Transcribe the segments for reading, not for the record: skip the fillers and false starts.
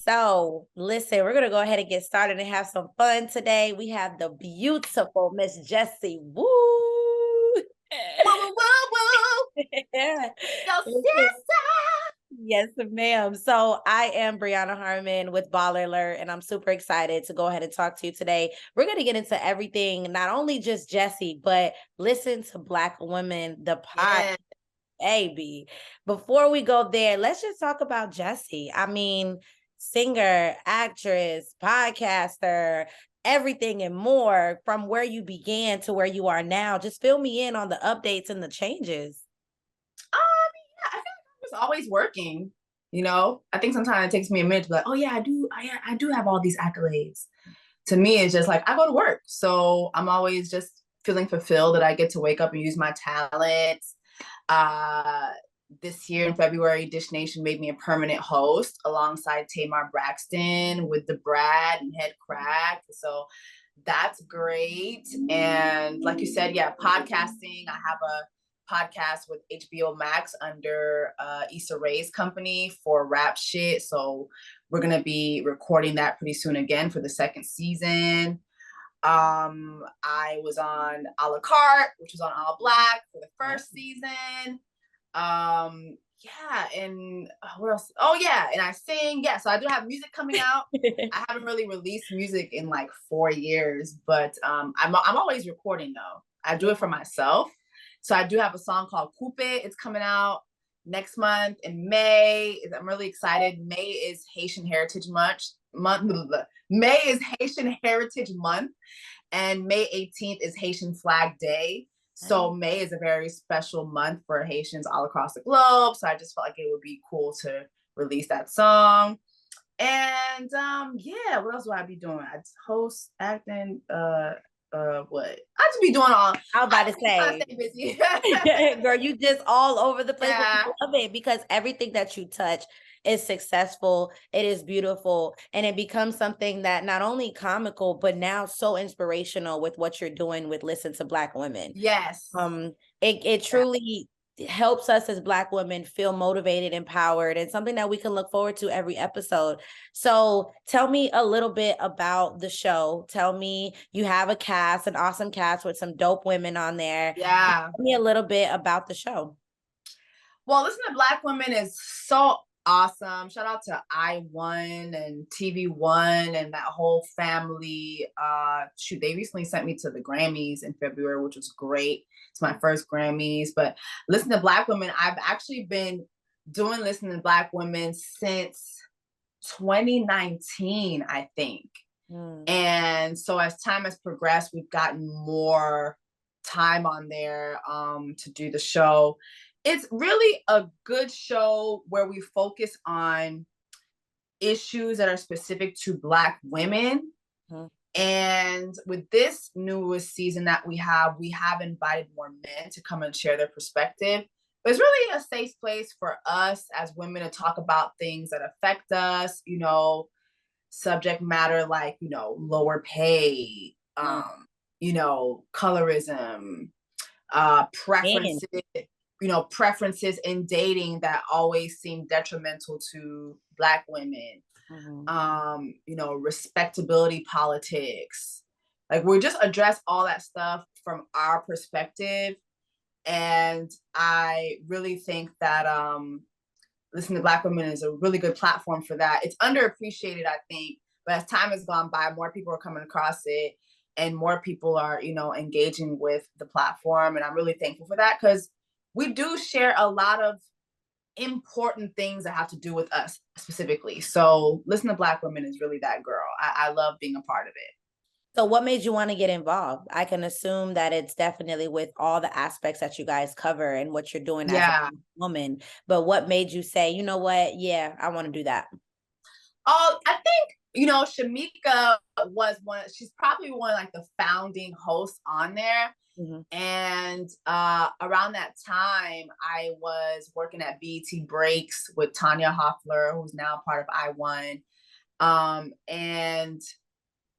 So, listen, we're going to go ahead and get started and have some fun today. We have the beautiful Miss Jessie. Woo! Woo, woo, woo, woo. Yeah. Yo, Listen. sister. Yes, ma'am. So I am Brianna Harmon with BallerAlert, and I'm super excited to go ahead and talk to you today. We're going to get into everything, not only just Jessie, but listen to Black Women, the pod, Yeah. baby. Before we go there, let's just talk about Jessie. I mean, singer, actress, podcaster, everything and more, from where you began to where you are now. Just fill me in on the updates and the changes. Yeah, I feel like I was always working. I think sometimes it takes me a minute to be like, oh yeah, I do have all these accolades. To me, it's just like I go to work. So I'm always just feeling fulfilled that I get to wake up and use my talents. Uh this year in February, Dish Nation made me a permanent host alongside Tamar Braxton with the Brad and Head Crack. So that's great. And like you said, yeah, podcasting. I have a podcast with HBO Max under Issa Rae's company for rap shit. So we're gonna be recording that pretty soon again for the second season. I was on a la carte, which was on All Black for the first season. Yeah, and what else? Oh yeah, and I sing. Yeah, so I do have music coming out. I haven't really released music in like 4 years, but I'm always recording though. I do it for myself. So I do have a song called Coupe. It's coming out next month in May. I'm really excited. May is Haitian Heritage Month. May is Haitian Heritage Month, and May 18th is Haitian Flag Day. So May is a very special month for Haitians all across the globe. So I just felt like it would be cool to release that song. And yeah, what else do I be doing? I host, acting, what? I just be doing all. I was about to say, stay busy. girl, you just all over the place. Yeah. But I love it because everything that you touch is successful. It is beautiful, and it becomes something that not only comical, but now so inspirational with what you're doing with Listen to Black Women. Yes. It truly helps us as Black women feel motivated, empowered, and something that we can look forward to every episode. So tell me a little bit about the show. Tell me, you have a cast, an awesome cast with some dope women on there. Yeah. Tell me a little bit about the show. Well, Listen to Black Women is so awesome. Shout out to I1 and TV1 and that whole family. Shoot, they recently sent me to the Grammys in February, which was great. It's my first Grammys. But Listen to Black Women, I've actually been doing Listen to Black Women since 2019, I think. And so as time has progressed, we've gotten more time on there to do the show. It's really a good show where we focus on issues that are specific to Black women. And with this newest season that we have invited more men to come and share their perspective. But it's really a safe place for us as women to talk about things that affect us, subject matter like, lower pay, colorism, preferences. Preferences in dating that always seem detrimental to Black women, respectability politics. Like, we just address all that stuff from our perspective. And I really think that Listen to Black Women is a really good platform for that. It's underappreciated, I think, but as time has gone by, more people are coming across it and more people are, engaging with the platform. And I'm really thankful for that because we do share a lot of important things that have to do with us specifically. So Listen to Black Women is really that girl. I love being a part of it. So what made you want to get involved? I can assume that it's definitely with all the aspects that you guys cover and what you're doing as a woman. But what made you say, you know what? Yeah, I want to do that. Oh, I think, Shamika she's probably one of like the founding hosts on there. And around that time, I was working at BET Breaks with Tanya Hoffler, who's now part of I1. And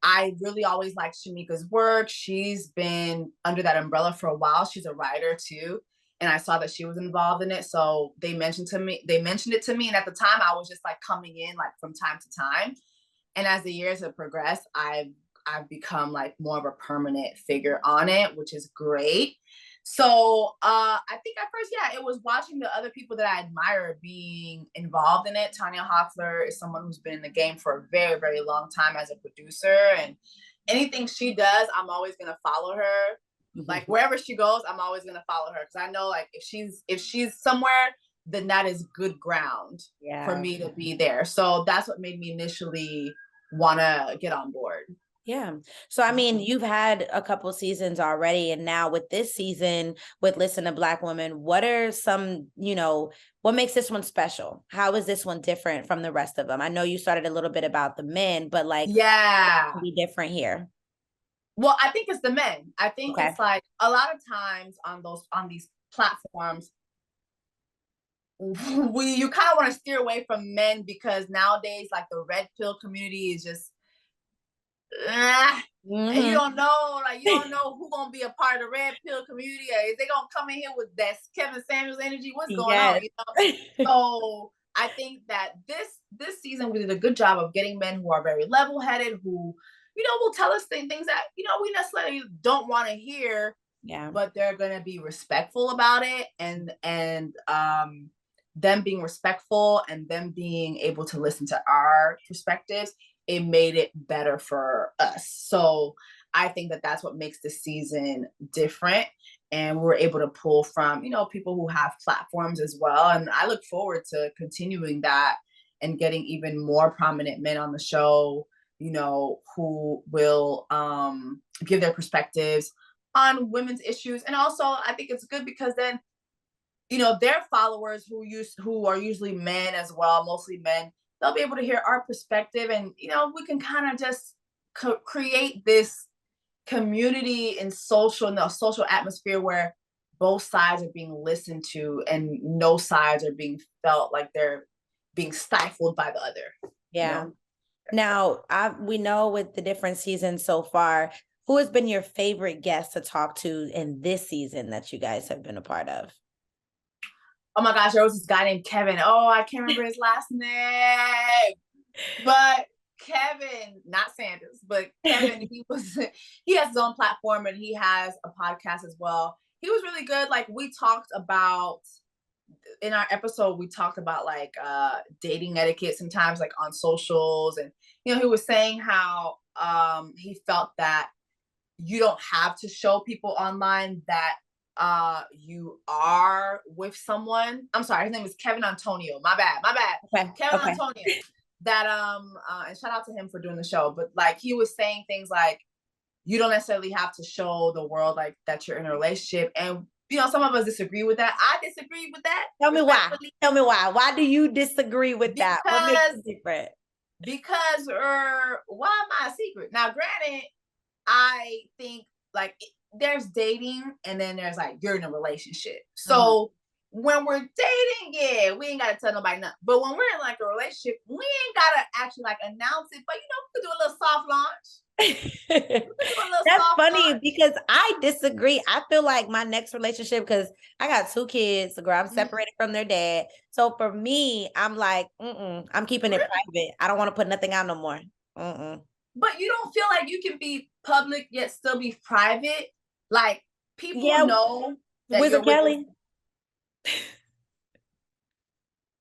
I really always liked Shamika's work. She's been under that umbrella for a while. She's a writer too. and I saw that she was involved in it. So they mentioned it to me. And at the time I was just like coming in like from time to time. And as the years have progressed, I've become like more of a permanent figure on it, which is great. So I think at first, yeah, it was watching the other people that I admire being involved in it. Tanya Hoffler is someone who's been in the game for a very, very long time as a producer, and anything she does, I'm always gonna follow her. Like wherever she goes, I'm always gonna follow her because I know like if she's somewhere, then that is good ground for me to be there. So that's what made me initially want to get on board. Yeah. So, I mean, you've had a couple seasons already, and now with this season, with Listen to Black Women, what are some, what makes this one special? How is this one different from the rest of them? I know you started a little bit about the men, but like, yeah, be different here. Well, I think it's the men. I think Okay. it's like a lot of times on these platforms, you kind of want to steer away from men because nowadays, like the red pill community is just, and you don't know, like you don't know who gonna be a part of the red pill community. Is they gonna come in here with that Kevin Samuels energy? What's going on? So I think that this season we did a good job of getting men who are very level headed, who will tell us things that we necessarily don't want to hear. Yeah. But they're gonna be respectful about it, and them being respectful and them being able to listen to our perspectives, it made it better for us. So I think that that's what makes the season different. And we're able to pull from, people who have platforms as well. And I look forward to continuing that and getting even more prominent men on the show, who will give their perspectives on women's issues. And also I think it's good because then their followers who are usually men as well, mostly men, they'll be able to hear our perspective, and we can kind of just create this community and social atmosphere where both sides are being listened to and no sides are being felt like they're being stifled by the other. Yeah. Now, we know with the different seasons so far, who has been your favorite guest to talk to in this season that you guys have been a part of? Oh my gosh, there was this guy named Kevin. Oh, I can't remember his last name. But Kevin, not Sanders, but Kevin, he has his own platform and he has a podcast as well. He was really good. Like we talked about in our episode, we talked about like dating etiquette sometimes like on socials. And, he was saying how he felt that you don't have to show people online that you are with someone. I'm sorry, his name is Kevin Antonio. My bad. Okay. Kevin Antonio. That and shout out to him for doing the show. But like he was saying things like you don't necessarily have to show the world like that you're in a relationship. And some of us disagree with that. I disagree with that. Tell me why. Tell me why. Why do you disagree with that? What makes it different? Because why am I a secret? Now, granted, I think like there's dating and then there's like you're in a relationship. So when we're dating, yeah, we ain't gotta tell nobody nothing. But when we're in like a relationship, we ain't gotta actually like announce it. But we could do a little soft launch. That's funny because I disagree. I feel like my next relationship, because I got 2 kids, so girl, I'm separated from their dad. So for me, I'm like, I'm keeping it private. I don't want to put nothing out no more. But you don't feel like you can be public yet still be private? Like people know that Wizard Kelly.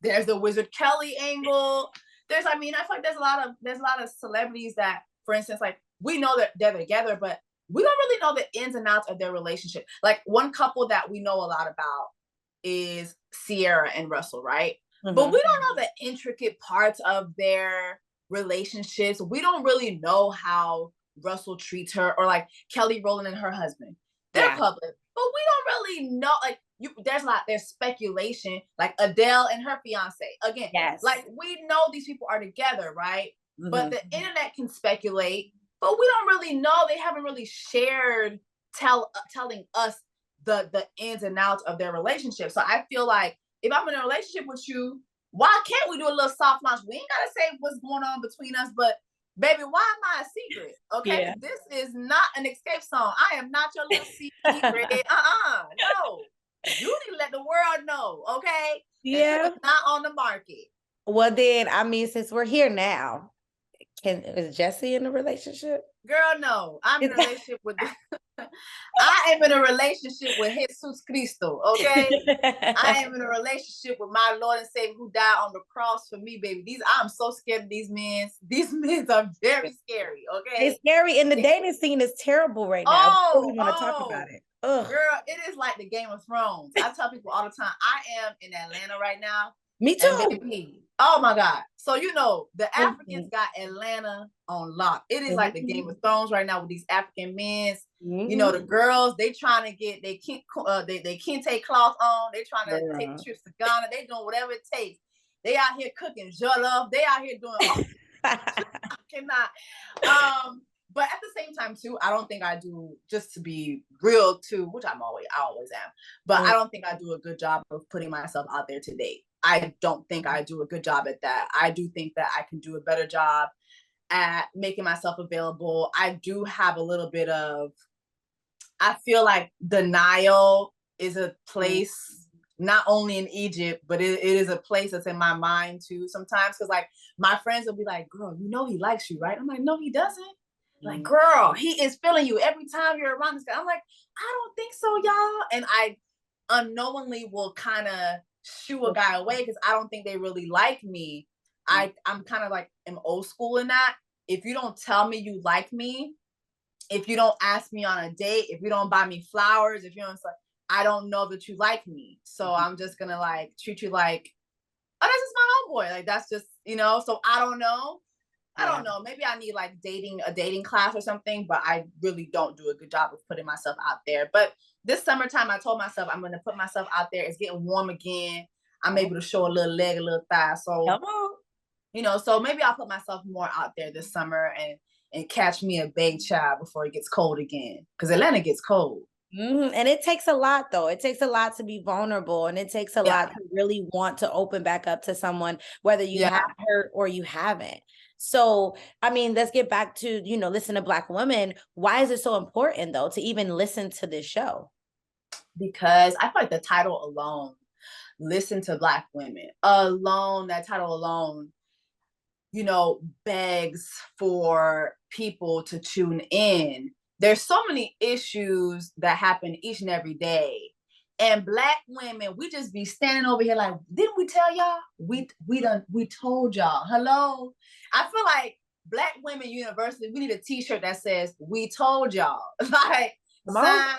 There's the Wizard Kelly angle. I feel like there's a lot of celebrities that, for instance, like we know that they're together, but we don't really know the ins and outs of their relationship. Like one couple that we know a lot about is Sierra and Russell, right? But we don't know the intricate parts of their relationships. We don't really know how Russell treats her, or like Kelly Rowland and her husband. They're public, but we don't really know. Like there's speculation, like Adele and her fiance. Again, like we know these people are together, right? But the internet can speculate, but we don't really know. They haven't really shared telling us the ins and outs of their relationship. So I feel like if I'm in a relationship with you, why can't we do a little soft launch? We ain't gotta say what's going on between us, but baby, why am I a secret? Okay, this is not an escape song. I am not your little secret. No. You need to let the world know, okay? That you Yeah. are not on the market. Well, then, I mean, since we're here now, is Jessie in a relationship? Girl, no. I'm in a relationship with I am in a relationship with Jesus Cristo, okay? I am in a relationship with my Lord and Savior who died on the cross for me, baby. I'm so scared of these men. These men are very scary, okay? It's scary, and the dating scene is terrible right now. I don't even want to talk about it. Ugh. Girl, it is like the Game of Thrones. I tell people all the time, I am in Atlanta right now. Me And too. baby, oh my God. So, the Africans got Atlanta on lock. It is like the Game of Thrones right now with these African men. The girls, they trying to get they kente cloth on. They trying to take trips to Ghana. They doing whatever it takes. They out here cooking jollof. They out here doing I cannot. But at the same time too, I don't think I do, just to be real too, which I always am, but I don't think I do a good job of putting myself out there to date. I don't think I do a good job at that. I do think that I can do a better job at making myself available. I do have a little bit of, I feel like denial is a place, not only in Egypt, but it is a place that's in my mind too sometimes. Cause like my friends will be like, girl, he likes you, right? I'm like, no, he doesn't. Like, girl, he is feeling you every time you're around this guy. I'm like, I don't think so, y'all. And I unknowingly will kind of shoo a guy away because I don't think they really like me. I'm kind of like, am old school in that. If you don't tell me you like me, if you don't ask me on a date, if you don't buy me flowers, if you don't, I don't know that you like me. So I'm just gonna like treat you like, oh, that's just my homeboy. Like that's just, so I don't know. I don't know. Maybe I need like a dating class or something, but I really don't do a good job of putting myself out there. But this summertime, I told myself I'm going to put myself out there. It's getting warm again. I'm able to show a little leg, a little thigh. So, come on. So maybe I'll put myself more out there this summer and catch me a babe child before it gets cold again. Because Atlanta gets cold. And it takes a lot, though. It takes a lot to be vulnerable, and it takes a lot to really want to open back up to someone, whether you have hurt or you haven't. So, I mean, let's get back to, listen to Black women. Why is it so important, though, to even listen to this show? Because I feel like the title alone, listen to Black women alone, that title alone, begs for people to tune in. There's so many issues that happen each and every day. And Black women, we just be standing over here like, didn't we tell y'all? We told y'all. Hello. I feel like Black Women University, we need a t-shirt that says, we told y'all. Like, sign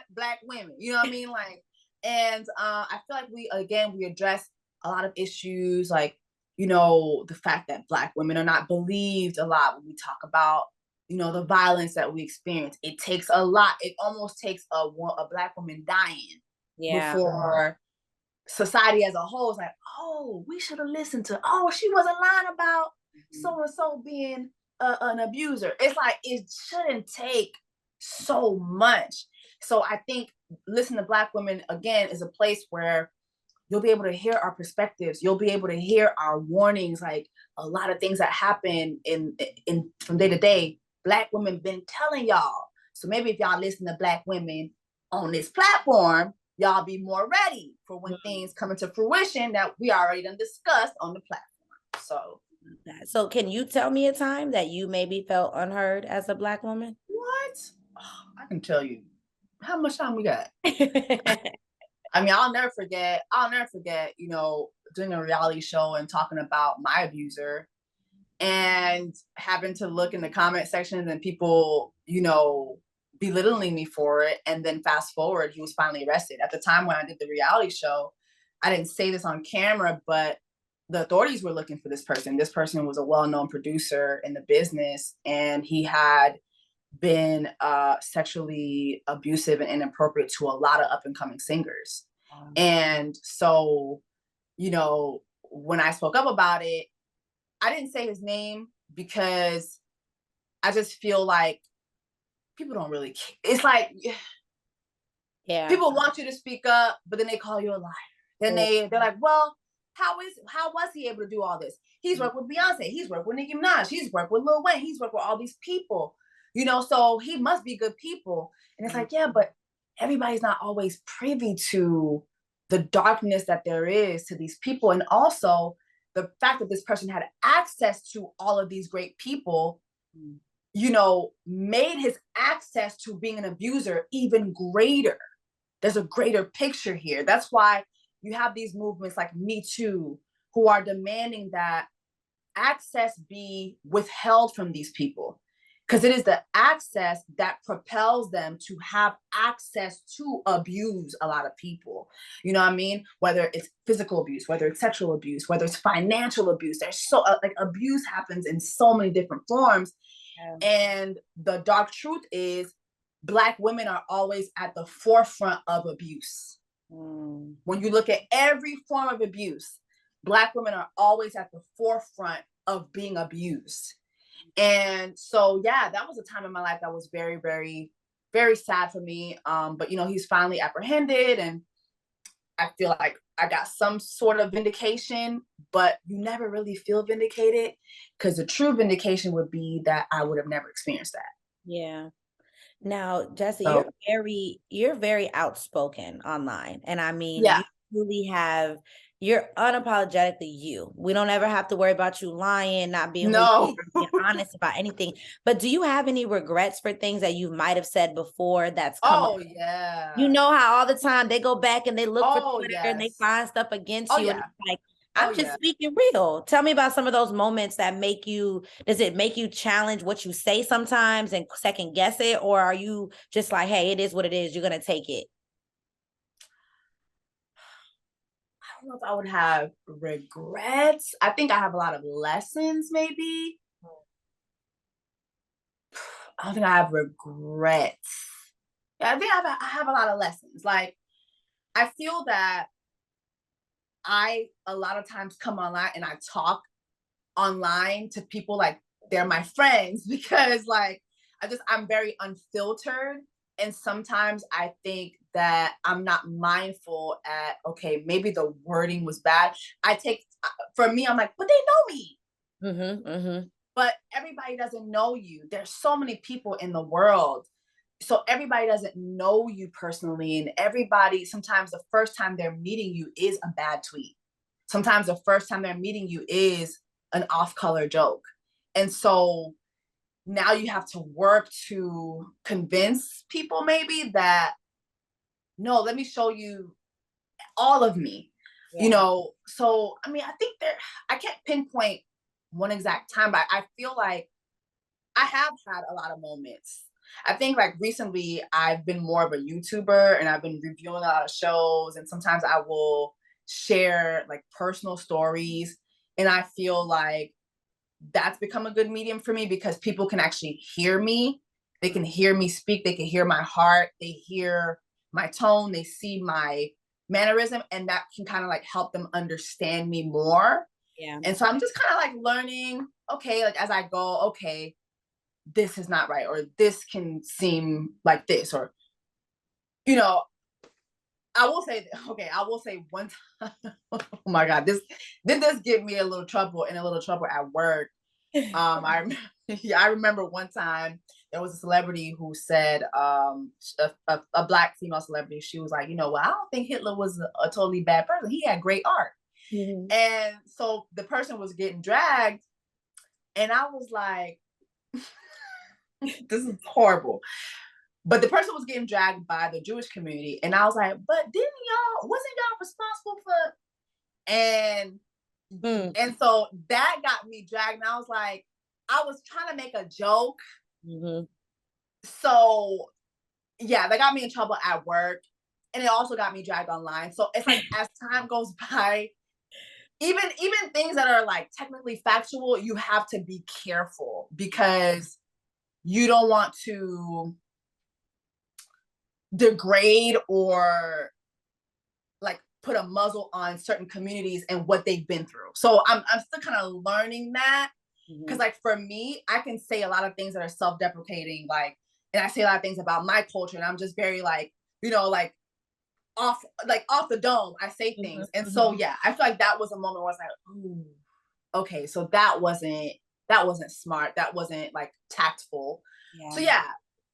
Black women. You know what I mean? Like, and I feel like we address a lot of issues, like, the fact that Black women are not believed a lot when we talk about, the violence that we experience. It takes a lot. It almost takes a Black woman dying before society as a whole is like, oh, we should have listened to, oh, she wasn't lying about so-and-so being an abuser. It's like, it shouldn't take so much. So I think listen to Black women, again, is a place where you'll be able to hear our perspectives. You'll be able to hear our warnings, like a lot of things that happen in from day to day. Black women been telling y'all. So maybe if y'all listen to Black women on this platform, y'all be more ready for when things come into fruition that we already done discussed on the platform. So can you tell me a time that you maybe felt unheard as a Black woman? What? Oh, I can tell you. How much time we got? I mean, I'll never forget, doing a reality show and talking about my abuser and having to look in the comment sections and people, belittling me for it. And then fast forward, he was finally arrested. At the time when I did the reality show, I didn't say this on camera, but the authorities were looking for this person. This person was a well-known producer in the business, and he had been sexually abusive and inappropriate to a lot of up-and-coming singers. And so, when I spoke up about it, I didn't say his name because I just feel like people don't really care. It's like, people want you to speak up, but then they call you a liar. Then they're like, well, how was he able to do all this? He's worked with Beyonce. He's worked with Nicki Minaj. He's worked with Lil Wayne. He's worked with all these people, so he must be good people. And it's like, yeah, but everybody's not always privy to the darkness that there is to these people. And also the fact that this person had access to all of these great people, you know, made his access to being an abuser even greater. There's a greater picture here. That's why you have these movements like Me Too, who are demanding that access be withheld from these people, because it is the access that propels them to have access to abuse a lot of people. You know what I mean? Whether it's physical abuse, whether it's sexual abuse, whether it's financial abuse, there's so like abuse happens in so many different forms. And the dark truth is Black women are always at the forefront of abuse. When you look at every form of abuse, Black women are always at the forefront of being abused. And so, yeah, that was a time in my life that was very, very, very sad for me. But, you know, he's finally apprehended, and I feel like I got some sort of vindication, but you never really feel vindicated, because the true vindication would be that I would have never experienced that. Yeah. Now, Jessie, So, you're very outspoken online. And I mean, yeah, you truly have, you're unapologetically you. We don't ever have to worry about you lying, not being who you no. are, being honest about anything. But do you have any regrets for things that you might have said before that's come up? Oh, yeah. You know how all the time they go back and they look for Oh, Twitter and they yes. find stuff against Oh, you, and yeah. it's like, Oh, I'm just yeah. speaking real. Tell me about some of those moments that make you, does it make you challenge what you say sometimes and second guess it? Or are you just like, hey, it is what it is, you're going to take it? I don't know if I would have regrets. I think I have a lot of lessons, maybe. I don't think I have regrets. Yeah, I think I have a lot of lessons. Like, I feel that I a lot of times come online and I talk online to people like they're my friends, because like I'm very unfiltered, and sometimes I think that I'm not mindful at, okay, maybe the wording was bad. I take For me, I'm like, but they know me. But everybody doesn't know you. There's so many people in the world. So everybody doesn't know you personally. And everybody, sometimes the first time they're meeting you is a bad tweet. Sometimes the first time they're meeting you is an off-color joke. And so now you have to work to convince people maybe that, no, let me show you all of me. Yeah. You know, so I mean, I think I can't pinpoint one exact time, but I feel like I have had a lot of moments. I think like recently I've been more of a YouTuber, and I've been reviewing a lot of shows, and sometimes I will share like personal stories, and I feel like that's become a good medium for me, because people can actually hear me. They can hear me speak, they can hear my heart, they hear my tone, they see my mannerism, and that can kind of like help them understand me more. Yeah. And so I'm just kind of like learning, okay, like as I go, okay, this is not right, or this can seem like this, or, you know, I will say one time, oh my God, this did this give me a little trouble at work. I yeah, I remember one time there was a celebrity who said, a Black female celebrity, she was like, you know, well, I don't think Hitler was a totally bad person. He had great art. And so the person was getting dragged, and I was like, this is horrible. But the person was getting dragged by the Jewish community. And I was like, but wasn't y'all responsible for, and so that got me dragged. And I was like, I was trying to make a joke. So yeah, that got me in trouble at work. And it also got me dragged online. So it's like, as time goes by, even things that are like technically factual, you have to be careful, because you don't want to degrade or like put a muzzle on certain communities and what they've been through. So I'm still kind of learning that, because like for me, I can say a lot of things that are self-deprecating, like, and I say a lot of things about my culture, and I'm just very like, you know, like off the dome, I say things. And so yeah, I feel like that was a moment where I was like, ooh, okay, so that wasn't smart, that wasn't like tactful. So yeah,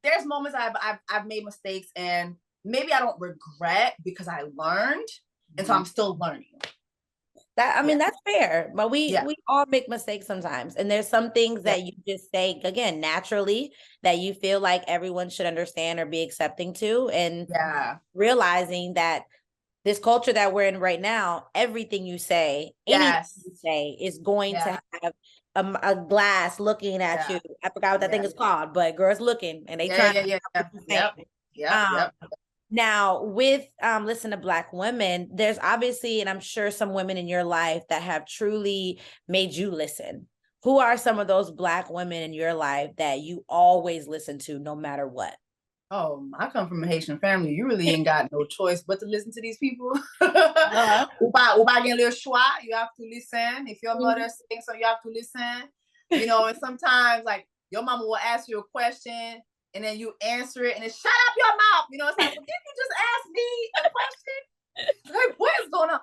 there's moments I've made mistakes, and maybe I don't regret because I learned, and so I'm still learning. That, I mean, that's fair, but we all make mistakes sometimes. And there's some things that you just say, again, naturally, that you feel like everyone should understand or be accepting to. And realizing that this culture that we're in right now, everything you say, anything you say is going to have a glass looking at you. I forgot what that thing is called, but girls looking and they trying to Now, with Listen to Black Women, there's obviously, and I'm sure some women in your life that have truly made you listen. Who are some of those Black women in your life that you always listen to no matter what? Oh, I come from a Haitian family. You really ain't got no choice but to listen to these people. Ou pa gen le choix, you have to listen. If your mother sings, so you have to listen. You know, and sometimes like your mama will ask you a question and then you answer it and then shut up your mouth. You know, it's like, well, didn't you just ask me a question? Like, what is going on?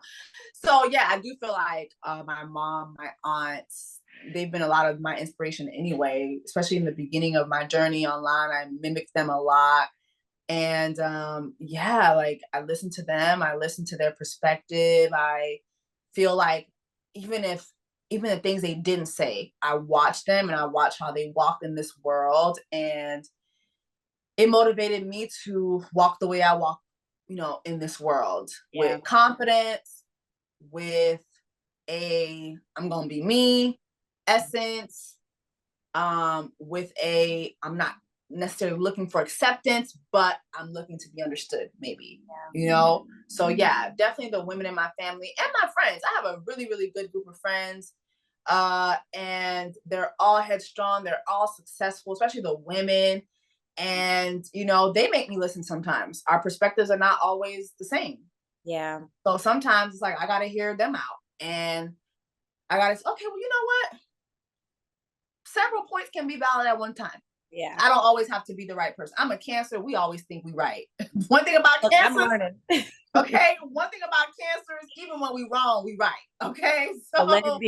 So yeah, I do feel like my mom, my aunts, they've been a lot of my inspiration anyway, especially in the beginning of my journey online. I mimicked them a lot. And like I listen to them, I listen to their perspective. I feel like even the things they didn't say, I watch them and I watch how they walked in this world. And it motivated me to walk the way I walk, you know, in this world with confidence, with I'm gonna be me essence, with I'm not necessarily looking for acceptance, but I'm looking to be understood, maybe, you know? So yeah, definitely the women in my family and my friends. I have a really, really good group of friends, and they're all headstrong. They're all successful, especially the women. And, you know, they make me listen sometimes. Our perspectives are not always the same. Yeah. So sometimes it's like, I got to hear them out. And I got to say, okay, well, you know what? Several points can be valid at one time. Yeah. I don't always have to be the right person. I'm a Cancer. We always think we right. One thing about Cancer, okay? One thing about Cancer is even when we wrong, we right. Okay? So, so I'm learning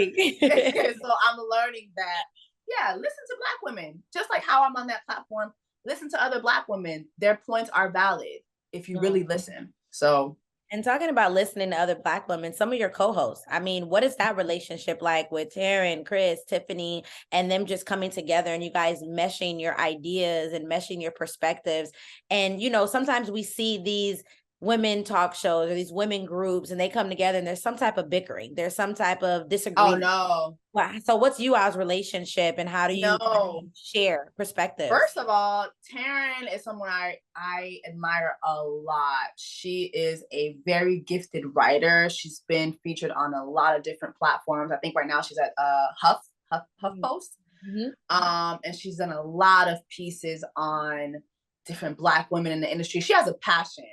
that, listen to Black women. Just like how I'm on that platform, listen to other Black women. Their points are valid if you really listen. So. And talking about listening to other Black women, some of your co-hosts, I mean, what is that relationship like with Taryn, Chris, Tiffany, and them just coming together and you guys meshing your ideas and meshing your perspectives? And, you know, sometimes we see these women talk shows or these women groups and they come together and there's some type of bickering. There's some type of disagreement. Oh, no. So what's you all's relationship and how do you share perspectives? First of all, Taryn is someone I admire a lot. She is a very gifted writer. She's been featured on a lot of different platforms. I think right now she's at HuffPost. And she's done a lot of pieces on different Black women in the industry. She has a passion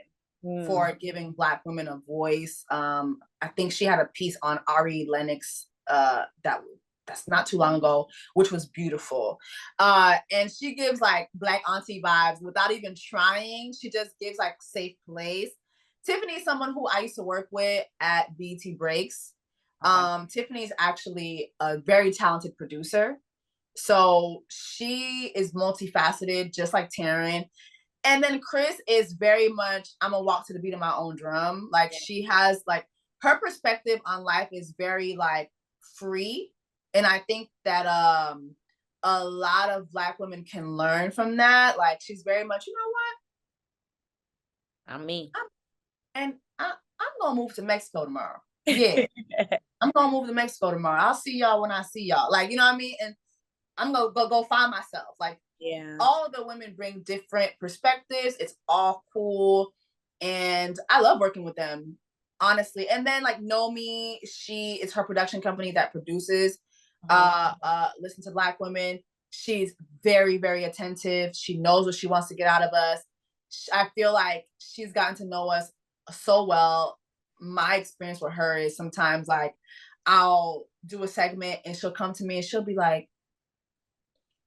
for giving Black women a voice. I think she had a piece on Ari Lennox that's not too long ago, which was beautiful. And she gives like Black auntie vibes without even trying. She just gives like safe place. Tiffany is someone who I used to work with at BET Breaks. Tiffany's actually a very talented producer. So she is multifaceted, just like Taryn. And then Chris is very much, I'm gonna walk to the beat of my own drum. Like she has like, her perspective on life is very like free. And I think that a lot of Black women can learn from that. Like she's very much, you know what? I'm me. I'm gonna move to Mexico tomorrow. Yeah. I'm gonna move to Mexico tomorrow. I'll see y'all when I see y'all. Like, you know what I mean? And I'm gonna go find myself. Like, all the women bring different perspectives. It's all cool. And I love working with them, honestly. And then like Nomi, it's her production company that produces Listen to Black Women. She's very, very attentive. She knows what she wants to get out of us. I feel like she's gotten to know us so well. My experience with her is sometimes like I'll do a segment and she'll come to me and she'll be like,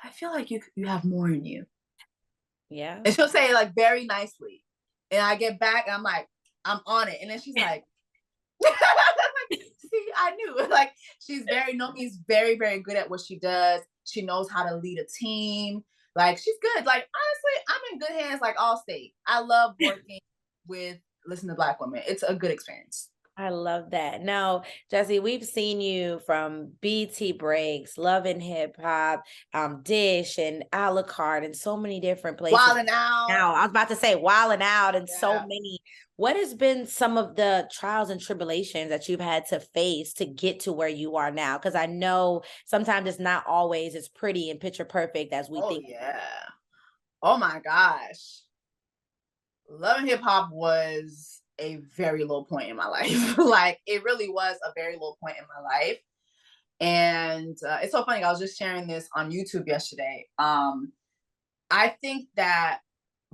I feel like you have more in you. Yeah. And she'll say it like very nicely. And I get back and I'm like, I'm on it. And then she's like, see, I knew. Like Nomi's very, very good at what she does. She knows how to lead a team. Like she's good. Like honestly, I'm in good hands like Allstate. I love working with Listen to Black Women. It's a good experience. I love that. Now, Jessie, we've seen you from BT Breaks, Love and Hip Hop, Dish, and a la carte, and so many different places. Wildin' Out. Now, I was about to say Wildin' Out, and so Yeah. many. What has been some of the trials and tribulations that you've had to face to get to where you are now? Because I know sometimes it's not always as pretty and picture perfect as we think. Yeah. Oh my gosh. Love and Hip Hop was a very low point in my life. Like, it really was a very low point in my life. And it's so funny. I was just sharing this on YouTube yesterday. I think that,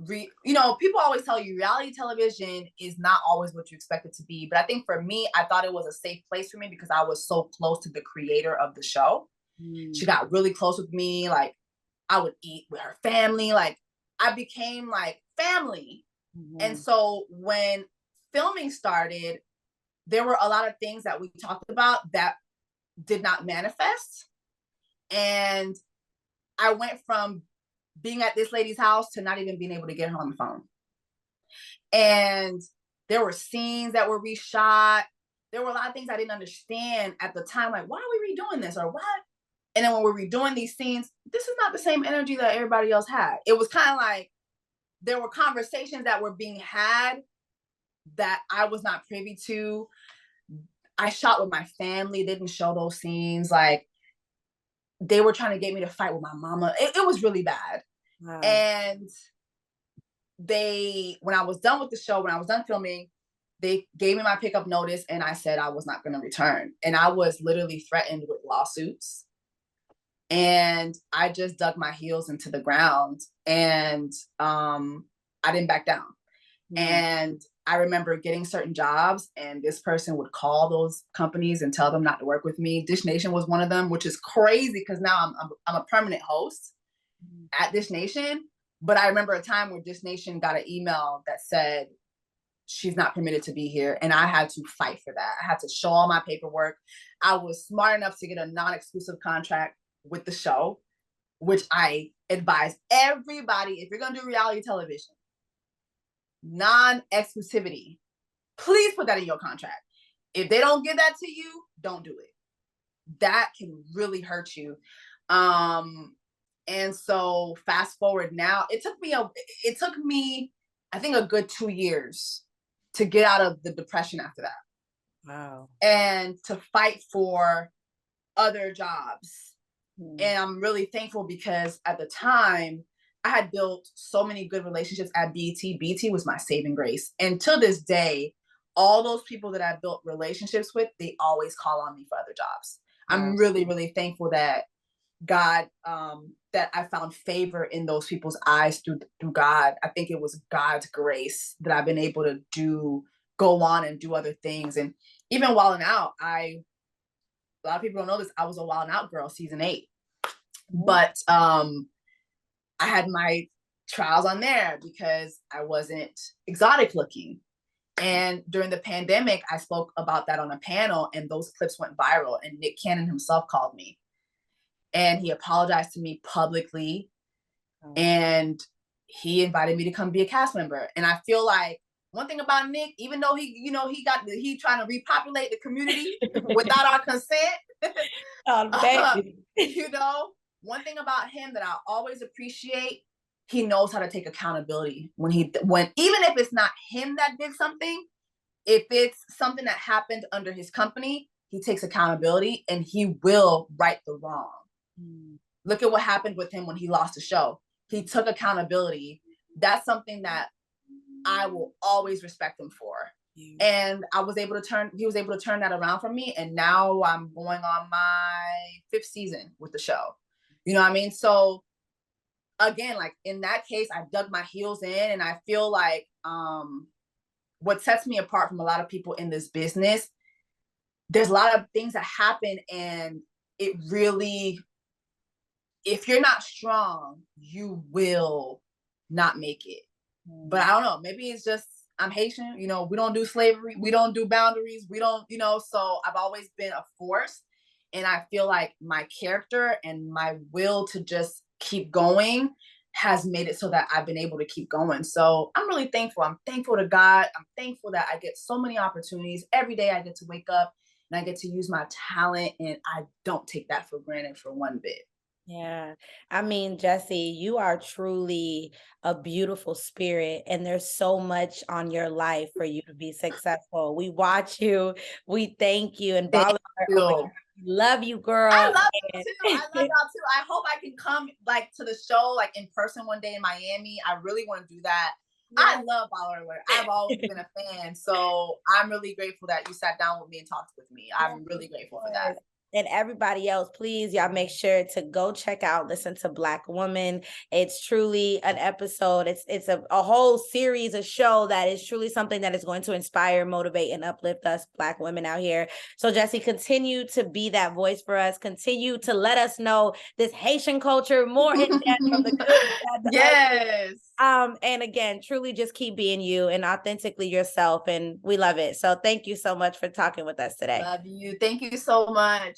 people always tell you reality television is not always what you expect it to be. But I think for me, I thought it was a safe place for me because I was so close to the creator of the show. She got really close with me. Like, I would eat with her family. Like, I became like family. And so when filming started, there were a lot of things that we talked about that did not manifest. And I went from being at this lady's house to not even being able to get her on the phone. And there were scenes that were reshot. There were a lot of things I didn't understand at the time. Like, why are we redoing this or what? And then when we're redoing these scenes, this is not the same energy that everybody else had. It was kind of like there were conversations that were being had that I was not privy to. I shot with my family. They didn't show those scenes. Like, they were trying to get me to fight with my mama. It was really bad. Wow. And when I was done with the show, when I was done filming, they gave me my pickup notice and I said I was not going to return. And I was literally threatened with lawsuits. And I just dug my heels into the ground and I didn't back down. And I remember getting certain jobs and this person would call those companies and tell them not to work with me. Dish Nation was one of them, which is crazy because now I'm a permanent host at Dish Nation. But I remember a time where Dish Nation got an email that said she's not permitted to be here. And I had to fight for that. I had to show all my paperwork. I was smart enough to get a non-exclusive contract with the show, which I advise everybody, if you're going to do reality television, non-exclusivity, please put that in your contract. If they don't give that to you, don't do it. That can really hurt you. And so fast forward now, it took me, I think, a good 2 years to get out of the depression after that. Wow. And to fight for other jobs. And I'm really thankful because at the time, I had built so many good relationships at BT. BT was my saving grace. And to this day, all those people that I built relationships with, they always call on me for other jobs. Wow. I'm really, really thankful that God, that I found favor in those people's eyes through God. I think it was God's grace that I've been able to go on and do other things. And even Wildin' Out, a lot of people don't know this, I was a Wildin' Out girl, season 8. But I had my trials on there because I wasn't exotic looking. And during the pandemic, I spoke about that on a panel and those clips went viral. And Nick Cannon himself called me. And he apologized to me publicly. And he invited me to come be a cast member. And I feel like one thing about Nick, even though he trying to repopulate the community without our consent. One thing about him that I always appreciate, he knows how to take accountability when even if it's not him that did something, if it's something that happened under his company, he takes accountability and he will right the wrong. Look at what happened with him when he lost the show. He took accountability. That's something that I will always respect him for. And he was able to turn that around for me. And now I'm going on my 5th season with the show. You know what I mean? So again, like in that case, I dug my heels in and I feel like what sets me apart from a lot of people in this business, there's a lot of things that happen and it really, if you're not strong, you will not make it. But I don't know, maybe it's just, I'm Haitian, we don't do slavery, we don't do boundaries, we don't, so I've always been a force. And I feel like my character and my will to just keep going has made it so that I've been able to keep going. So I'm really thankful. I'm thankful to God. I'm thankful that I get so many opportunities. Every day I get to wake up and I get to use my talent, and I don't take that for granted for one bit. Yeah. I mean, Jessie, you are truly a beautiful spirit, and there's so much on your life for you to be successful. We watch you, we thank you, and Thank BallerAlert, oh my you. God, love you, girl. I love you And too. I love y'all too. I hope I can come like to the show like in person one day in Miami. I really want to do that. yeah. I love BallerAlert. I've always been a fan. So I'm really grateful that you sat down with me and talked with me. I'm really grateful for that. And everybody else, please, y'all make sure to go check out Listen to Black Woman. It's truly an episode. It's a whole series, a show that is truly something that is going to inspire, motivate, and uplift us Black women out here. So Jessie, continue to be that voice for us. Continue to let us know this Haitian culture more in depth, from the good, the bad, the Yes. ugly. And again, truly just keep being you and authentically yourself. And we love it. So thank you so much for talking with us today. Love you. Thank you so much.